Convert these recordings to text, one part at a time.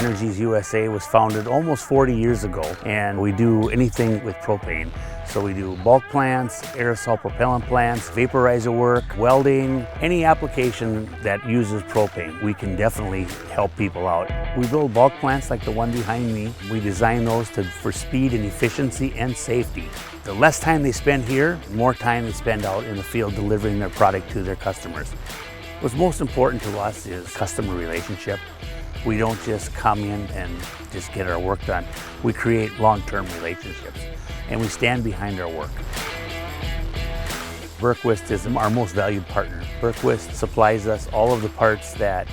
Energies USA was founded almost 40 years ago, and we do anything with propane. So we do bulk plants, aerosol propellant plants, vaporizer work, welding, any application that uses propane. We can definitely help people out. We build bulk plants like the one behind me. We design those for speed and efficiency and safety. The less time they spend here, the more time they spend out in the field delivering their product to their customers. What's most important to us is customer relationship. We don't just come in and just get our work done. We create long-term relationships, and we stand behind our work. Bergquist is our most valued partner. Bergquist supplies us all of the parts that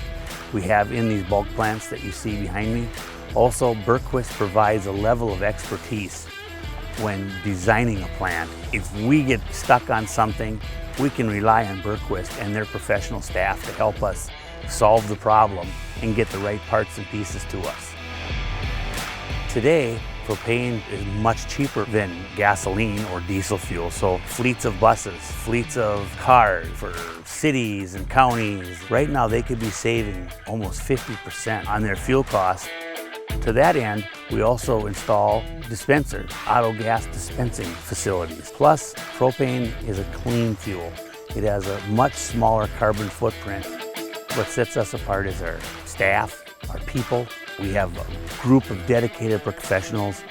we have in these bulk plants that you see behind me. Also, Bergquist provides a level of expertise when designing a plant. If we get stuck on something, we can rely on Bergquist and their professional staff to help us solve the problem and get the right parts and pieces to us. Today, propane is much cheaper than gasoline or diesel fuel. So fleets of buses, fleets of cars for cities and counties, right now they could be saving almost 50% on their fuel costs. To that end, we also install dispensers, auto gas dispensing facilities. Plus, propane is a clean fuel. It has a much smaller carbon footprint. What sets us apart is our staff, our people. We have a group of dedicated professionals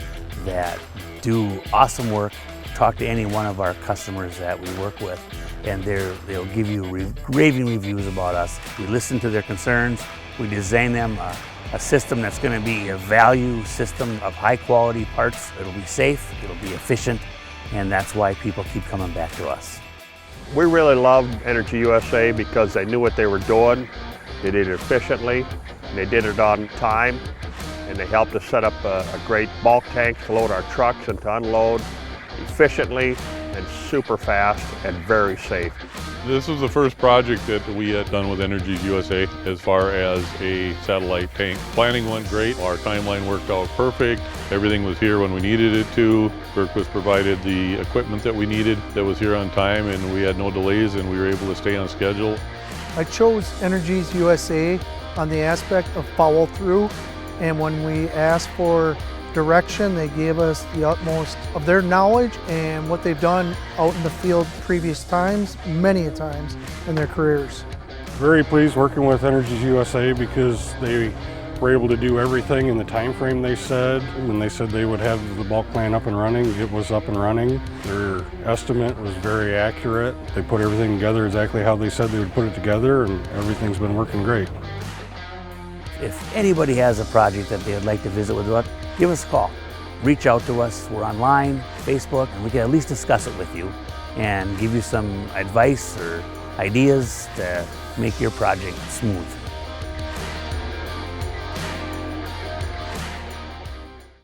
that do awesome work. Talk to any one of our customers that we work with, and they'll give you raving reviews about us. We listen to their concerns. We design them a system that's going to be a value system of high quality parts. It'll be safe, it'll be efficient, and that's why people keep coming back to us. We really loved Energy USA because they knew what they were doing. They did it efficiently, and they did it on time, and they helped us set up a great bulk tank to load our trucks and to unload efficiently and super fast and very safe. This was the first project that we had done with Energies USA as far as a satellite tank. Planning went great, our timeline worked out perfect, everything was here when we needed it to. Bergquist provided the equipment that we needed that was here on time, and we had no delays and we were able to stay on schedule. I chose Energies USA on the aspect of follow through, and when we asked for direction, they gave us the utmost of their knowledge and what they've done out in the field previous times, many a times in their careers. Very pleased working with Energies USA because they were able to do everything in the time frame they said. When they said they would have the bulk plant up and running, it was up and running. Their estimate was very accurate. They put everything together exactly how they said they would put it together, and everything's been working great. If anybody has a project that they would like to visit with us, give us a call. Reach out to us. We're online, Facebook, and we can at least discuss it with you and give you some advice or ideas to make your project smooth.